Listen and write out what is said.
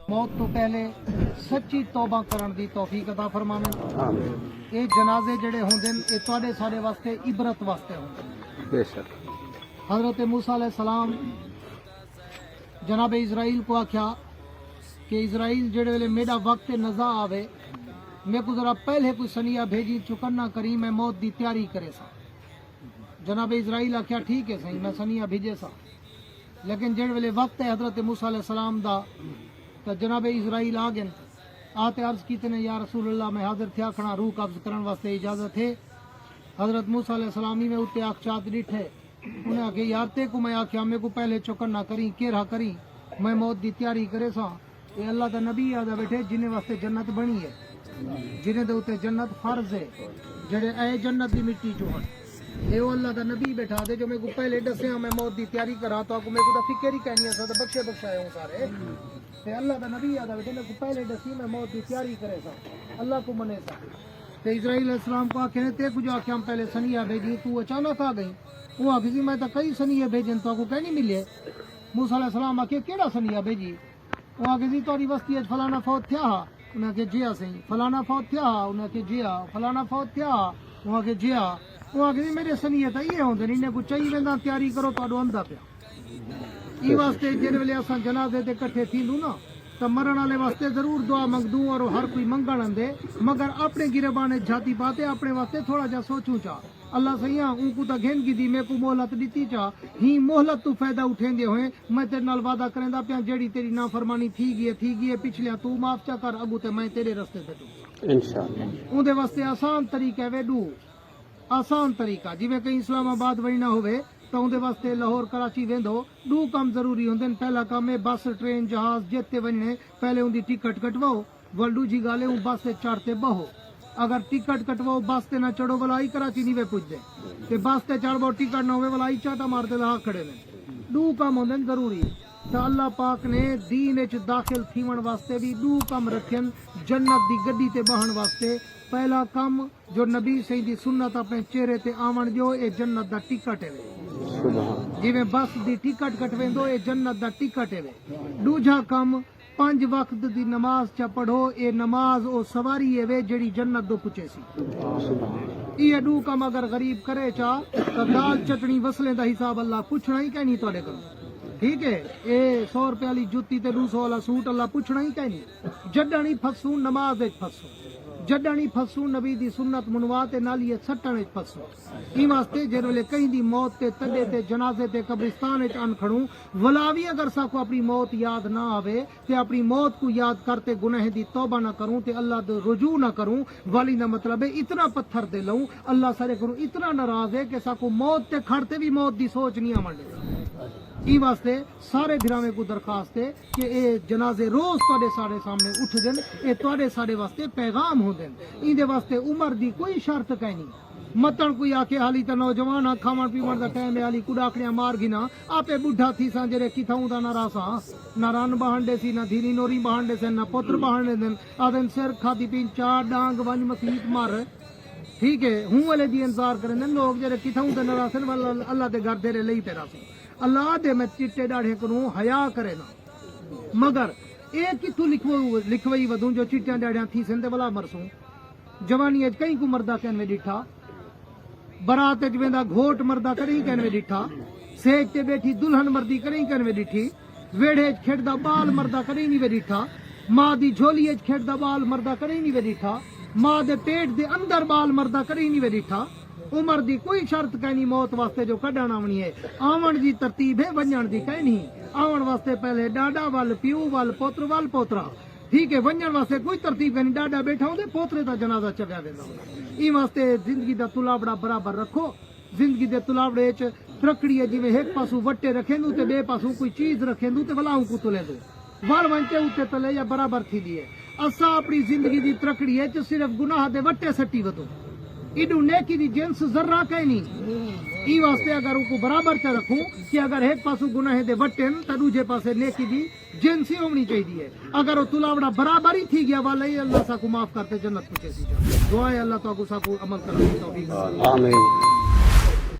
मौत तो पहले सच्ची तौबा करन दी तौफीक अता फरमावे। ये जनाजे जड़े होंदे ये तुहाडे सारे वास्ते इबरत वास्ते होंदे। बेशक हजरत मूसा अलैहिस्सलाम जनाब इजराइल को आख्या कि इजराइल जेड़े वेले मेरा वक्त नज़ा आवे मैं को जरा पहले कोई सनिया भेजी चुकन्ना करी मैं मौत दी तैयारी करे सा। जनाब इजराइल आख्या ठीक है सही मैं सनिया भेजे सा, लेकिन जेड़े वेले वक्त है हजरत मूसा अलैहिस्सलाम दा तो जनाब इजराइल आ गए आते अर्ज कीते ने या रसूल अल्लाह मैं हाजिर थिया खड़ा रूह कब्ज करने वास्ते इजाजत है। हजरत मूसा अलैहिस्सलाम ही में उत्ते आख चात डिठे उन्हें आखे यार ते को मैं आख्या मेरे को पहले चौकन्ना करी केरा करी मैं मौत दी तैयारी करे सा। ये अल्लाह दा नबी याद बैठे जिन्हें वास्ते जन्नत बनी है, जिन्हें दे उत्ते जन्नत फर्ज है, जेड़े ए जन्नत दी मिट्टी चो हन ये अल्लाह दा नबी बैठा दे जो मेरे को पहले दसिया मैं मौत दी तैयारी करा तो मेरे को फिक्र ही कहनी है बख्शे बख्शाए हूं सारे ते अल्लाह दा नबी याद बैठे मेरे को पहले दसी मैं मौत दी तैयारी करे सा अल्लाह को मने सा। ते इजराइल अलैहिस्सलाम को आखे ते कुछ आखे हम पहले सनिया भेजी तू अचानक आ गई वो आखी सी मैं तो कई सनिया भेजन तो कह नहीं मिले। मूसा अलैहिस्सलाम आखे केड़ा सनिया भेजी वो आखे सी तोरी बस्ती फलाना फौत थिया उन्हें आखे जिया सही फलाना फौत थिया उन्हें आखे जिया फलाना फौत थिया वो आखे जिया वो आखे मेरे सनिए तो ये होंगे इन्हें कुछ चाहिए वेंदा तैयारी करो तो आंदा पिया ई वास्ते जिन वेले असां जनाजे ते इकट्ठे थींदू ना तो मरण वाले वास्ते जरूर दुआ मंगदू और हर कोई मंगण आंदे मगर अपने गिरबाने जाती पाते अपने वास्ते थोड़ा जा सोचू चा अल्लाह सैया उनको तो घेनगी दी मैं को मोहलत दी चा ही मोहलत तू फायदा उठेंदे होए मैं तेरे नाल वादा करेंदा पिया जेड़ी तेरी नाफरमानी थी गई पिछले तू माफ चा कर अगू ते मैं तेरे रस्ते ते तू इंशाअल्लाह उहदे वास्ते आसान तरीका वेडू आसान तरीका जिवें कहीं इस्लामाबाद वड़ना होवे तो उनके वास्ते लाहौर कराची वेंदो दो काम जरूरी होंदे। पहला काम है बस ट्रेन जहाज जिते वने पहले उनकी टिकट कटवाओ वल्डू जी गाले बस से चढ़ते बहो अगर टिकट कटवाओ बस ते ना चढ़ो वलाई कराची नहीं वे पुजदे ते बस ते चढ़ो टिकट ना होवे वलाई चाटा मारते ला खड़े ने दो काम होंदे जरूरी। तो अल्लाह पाक ने दीन विच दाखिल थीवण वास्ते भी दो काम रखन जन्नत दी गड्डी ते बहन वास्ते। पहला काम जो नबी सही दी सुन्नत अपने चेहरे ते आवन जो ये जन्नत दा टिकट है जिवें बस दी टिकट कटवेंदो ये जन्नत दा टिकट है। दूजा काम 5 वक्त दी नमाज चा पढ़ो ये नमाज ओ सवारी है जेड़ी जन्नत दो पुछे सी। ये दो काम अगर गरीब करे चा तो दाल चटनी वसले दा हिसाब अल्लाह पूछना ही कहनी तुहाडे कोल ठीक है। ये 100 रुपए वाली जुत्ती ते 200 वाला सूट अल्लाह पूछना ही कहनी जड्डा नहीं फसू नमाज विच फसू जड्डा नहीं फसू नबी दी सुन्नत मुनवा ते नालिए सट्टण विच फसू। ई वास्ते जेर वेले कहीं दी मौत ते तडे ते जनाजे ते कब्रिस्तान विच अन खड़ू वला भी अगर साको अपनी मौत याद ना आवे ते अपनी मौत को याद करते गुनाह दी तौबा ना करूं ते अल्लाह दे रुजू ना करूं वाली ना मतलब है इतना पत्थर दे लऊं अल्लाह सारे करूं इतना नाराज है कि साको मौत ते खड़ते भी मौत दी सोच नहीं आवन ई वास्ते सारे भिरावे को दरखास्त है कि ये जनाजे रोज तुहाडे सारे सामने उठ जन ये तुहाडे सारे वास्ते पैगाम होंदे इंदे वास्ते उम्र दी कोई शर्त कहनी मतन कोई आके हाली तो नौजवान खावन पीवन का टाइम है हाली कुड़ाकड़ियां मार गिना आपे बुढ़ा थी सा जेरे किथाऊं दा ना रासा ना रन बहांडे सी ना धीरी नोरी बहांडे से ना पुत्र बहांडे दिन आदन सिर खादी पीन 4 डांग वन मसीत मार ठीक है हूं वाले दी इंतजार करें लोग जेरे किथाऊं दा ना रासन वाला अल्लाह दे घर देरे लई तेरा सी अल्लाह दे मैं चिट्टे दाढ़े करूं हया करे ना मगर एक किथू लिखवई वधू जो चिट्टियां दाढ़ियां थी सिंधे वाला मरसूं जवानी अज कहीं को मर्दा कहन में डिठा बरात च वेंदा घोट मर्दा कहीं कहन में डिठा सेज ते बैठी दुल्हन मर्दी कहीं कहन में डिठी वेड़े च खेड़दा बाल मर्दा कहीं नहीं वे डिठा मां दी झोली च खेड़दा बाल मर्दा कहीं नहीं वे डिठा मां दे पेट दे अंदर बाल मर्दा कहीं नहीं वे डिठा। उम्र दी कोई शर्त कहनी मौत वास्ते जो कढण आवनी है आवन दी तरतीब है वंजण दी कहनी आवन वास्ते पहले डाडा वाल प्यू वाल पोत्र वाल पोतरा ठीक है वंजण वास्ते कोई तरतीब कहनी डाडा बैठा होंदे पोतरे दा जनाजा चलिया वेंदा ई वास्ते जिंदगी दा तुलाबड़ा बराबर रखो जिंदगी दे तुलाबड़े च त्रकड़ी है जिवें एक पासू वट्टे रखेंदू ते बे पासू कोई चीज रखेंदू ते वलाऊ को तुले दो वल वंचे उते तले या बराबर थी दी है असा अपनी जिंदगी दी त्रकड़ी है च सिर्फ गुनाह दे वट्टे सट्टी वदो इडू नेकी दी जिन्स जर्रा कहनी ई वास्ते अगर उनको बराबर च रखूं कि अगर एक पासू गुनाह दे वट्टन तो दूजे पासे नेकी दी जिन्स ही होनी चाहिए अगर वो तुलावड़ा बराबर ही थी गया वाले अल्लाह साकू माफ करते जन्नत पूछे सी दुआ है अल्लाह ताकू साकू अमल करने की तौफीक आमीन।